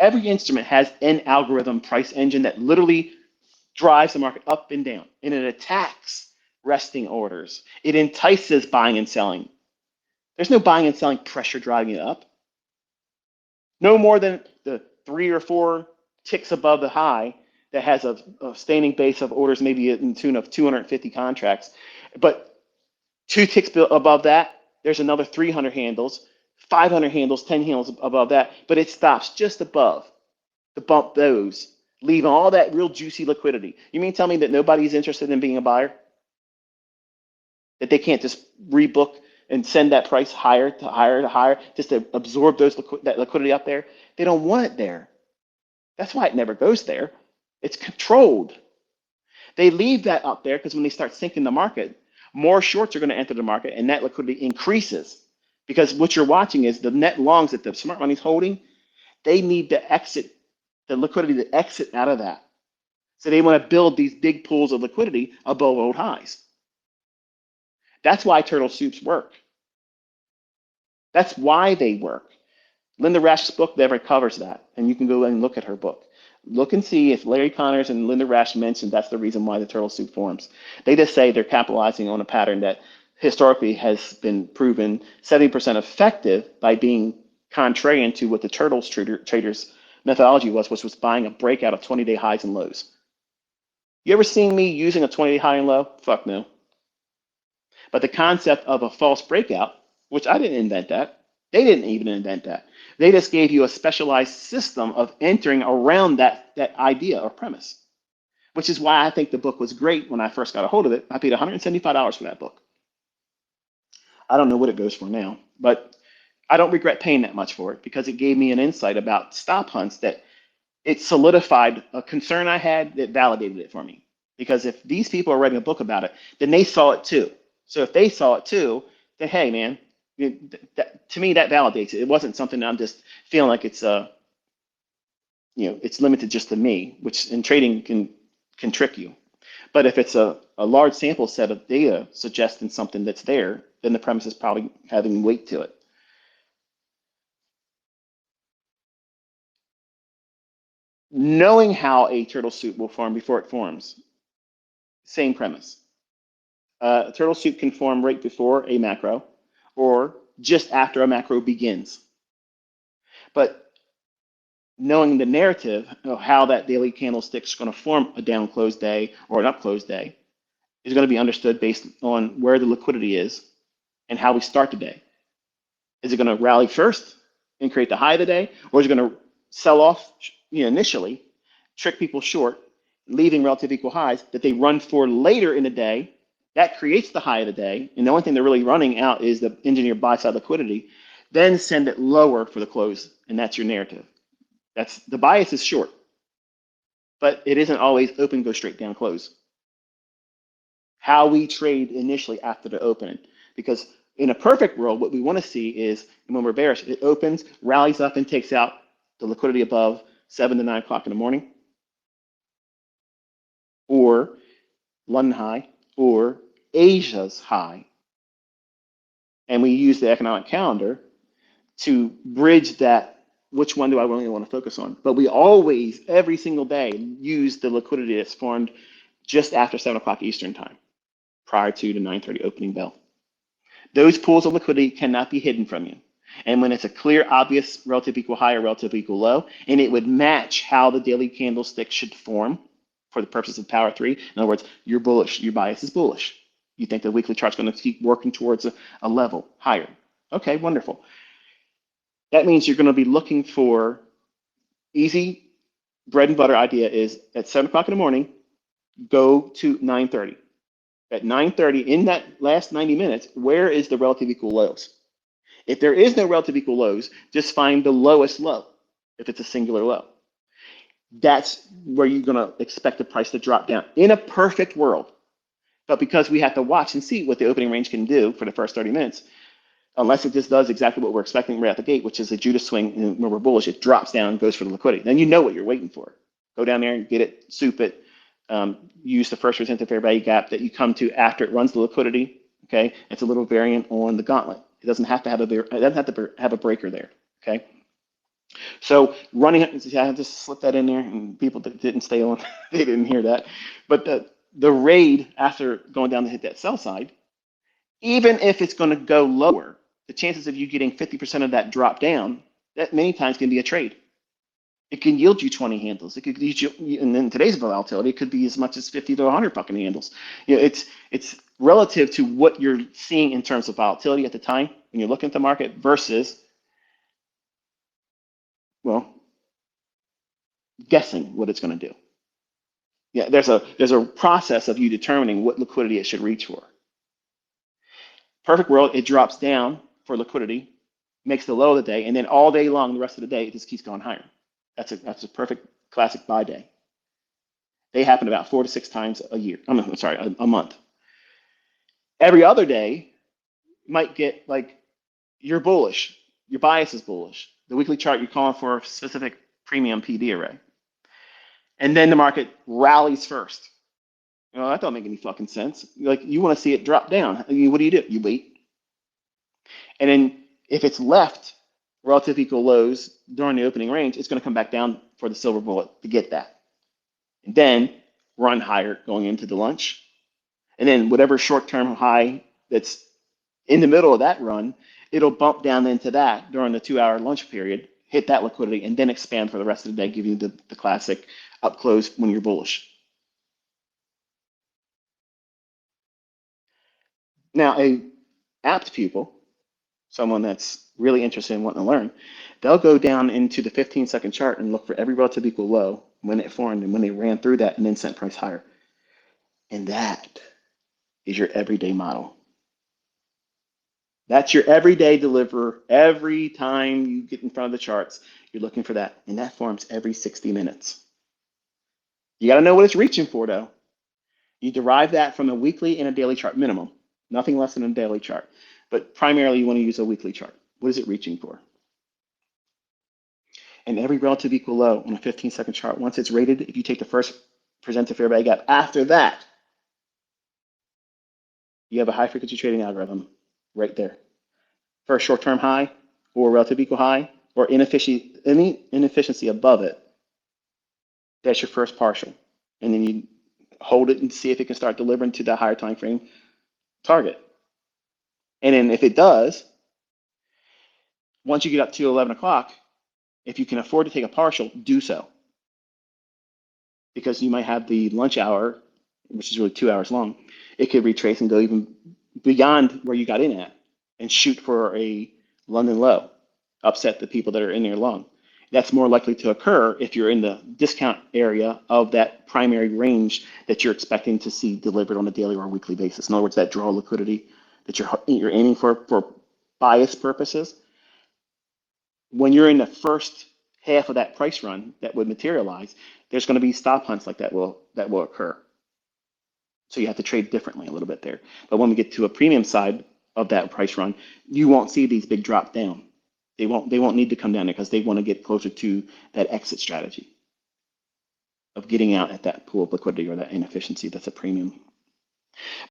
every instrument has an algorithm price engine that literally drives the market up and down, and it attacks resting orders. It entices buying and selling. There's no buying and selling pressure driving it up. No more than the 3 or 4 ticks above the high that has a standing base of orders, maybe in the tune of 250 contracts. But 2 ticks above that, there's another 300 handles, 500 handles, 10 handles above that, but it stops just above to bump those, leaving all that real juicy liquidity. You mean tell me that nobody's interested in being a buyer? That they can't just rebook and send that price higher to higher to higher just to absorb that liquidity up there? They don't want it there. That's why it never goes there. It's controlled. They leave that up there because when they start sinking the market, more shorts are going to enter the market and that liquidity increases. Because what you're watching is the net longs that the smart money's holding, they need to exit, the liquidity to exit out of that. So they want to build these big pools of liquidity above old highs. That's why turtle soups work. That's why they work. Linda Rash's book never covers that, and you can go and look at her book. Look and see if Larry Connors and Linda Rash mentioned that's the reason why the turtle soup forms. They just say they're capitalizing on a pattern that historically has been proven 70% effective by being contrarian to what the turtles traders methodology was, which was buying a breakout of 20-day highs and lows. You ever seen me using a 20-day high and low? Fuck no. But the concept of a false breakout, which I didn't invent that, they didn't even invent that. They just gave you a specialized system of entering around that idea or premise, which is why I think the book was great when I first got a hold of it. I paid $175 for that book. I don't know what it goes for now, but I don't regret paying that much for it because it gave me an insight about stop hunts that it solidified a concern I had that validated it for me. Because if these people are writing a book about it, then they saw it too. So if they saw it too, then hey, man, to me that validates it. It wasn't something that I'm just feeling like it's it's limited just to me, which in trading can trick you. But if it's a large sample set of data suggesting something that's there, then the premise is probably having weight to it. Knowing how a turtle soup will form before it forms, same premise. A turtle soup can form right before a macro or just after a macro begins. But knowing the narrative of how that daily candlestick is going to form a down close day or an up close day is going to be understood based on where the liquidity is and how we start the day. Is it going to rally first and create the high of the day, or is it going to sell off initially, trick people short, leaving relative equal highs that they run for later in the day? That creates the high of the day, and the only thing they're really running out is the engineered buy side liquidity. Then send it lower for the close, and that's your narrative. That's the bias is short, but it isn't always open, go straight down, close. How we trade initially after the opening, because in a perfect world, what we want to see is when we're bearish, it opens, rallies up, and takes out the liquidity above 7 to 9 o'clock in the morning, or London high, or Asia's high. And we use the economic calendar to bridge that. Which one do I really want to focus on? But we always, every single day, use the liquidity that's formed just after 7 o'clock Eastern time, prior to the 9:30 opening bell. Those pools of liquidity cannot be hidden from you. And when it's a clear, obvious relative equal high or relative equal low, and it would match how the daily candlestick should form for the purposes of power 3. In other words, you're bullish, your bias is bullish. You think the weekly chart's going to keep working towards a level higher. Okay, wonderful. That means you're going to be looking for easy bread and butter idea is at 7 o'clock in the morning, go to 9:30. At 9:30, in that last 90 minutes, where is the relative equal lows? If there is no relative equal lows, just find the lowest low if it's a singular low. That's where you're going to expect the price to drop down in a perfect world. But because we have to watch and see what the opening range can do for the first 30 minutes, unless it just does exactly what we're expecting right out the gate, which is a Judas swing, and when we're bullish, it drops down and goes for the liquidity. Then you know what you're waiting for. Go down there and get it, soup it, use the first resistance fair value gap that you come to after it runs the liquidity. Okay, it's a little variant on the gauntlet. It doesn't have to have a breaker there. Okay, So running, I just slipped that in there, and people that didn't stay on, they didn't hear that. But the raid after going down to hit that sell side, even if it's going to go lower, the chances of you getting 50% of that drop down, that many times can be a trade. It can yield you 20 handles. It could yield you, and in today's volatility, it could be as much as 50 to 100 fucking handles. It's relative to what you're seeing in terms of volatility at the time when you're looking at the market versus, well, guessing what it's going to do. Yeah, there's a process of you determining what liquidity it should reach for. Perfect world, it drops down for liquidity, makes the low of the day, and then all day long, the rest of the day, it just keeps going higher. That's a perfect classic buy day. They happen about 4 to 6 times a year. I'm sorry, a month. Every other day might get like you're bullish, your bias is bullish. The weekly chart you're calling for a specific premium PD array, and then the market rallies first. Well, that don't make any fucking sense. Like you want to see it drop down. I mean, what do? You wait, and then if it's left relative equal lows during the opening range, it's going to come back down for the silver bullet to get that, and then run higher going into the lunch, and then whatever short-term high that's in the middle of that run, it'll bump down into that during the 2 hour lunch period, hit that liquidity, and then expand for the rest of the day, giving you the classic up close when you're bullish. Now, a apt pupil, someone that's really interested in wanting to learn, they'll go down into the 15-second chart and look for every relative equal low when it formed and when they ran through that and then sent price higher. And that is your everyday model. That's your everyday deliverer. Every time you get in front of the charts, you're looking for that. And that forms every 60 minutes. You got to know what it's reaching for, though. You derive that from a weekly and a daily chart minimum, nothing less than a daily chart. But primarily, you want to use a weekly chart. What is it reaching for? And every relative equal low on a 15-second chart, once it's rated, if you take the first presented fair value gap, after that, you have a high frequency trading algorithm right there. For a short-term high or relative equal high or any inefficiency above it, that's your first partial. And then you hold it and see if it can start delivering to that higher time frame target. And then if it does, once you get up to 11 o'clock, if you can afford to take a partial, do so. Because you might have the lunch hour, which is really 2 hours long. It could retrace and go even beyond where you got in at and shoot for a London low, upset the people that are in there long. That's more likely to occur if you're in the discount area of that primary range that you're expecting to see delivered on a daily or weekly basis. In other words, that draw liquidity that you're aiming for bias purposes. When you're in the first half of that price run that would materialize, there's going to be stop hunts like that will occur. So you have to trade differently a little bit there. But when we get to a premium side of that price run, you won't see these big drop down. They won't need to come down there because they want to get closer to that exit strategy of getting out at that pool of liquidity or that inefficiency that's a premium.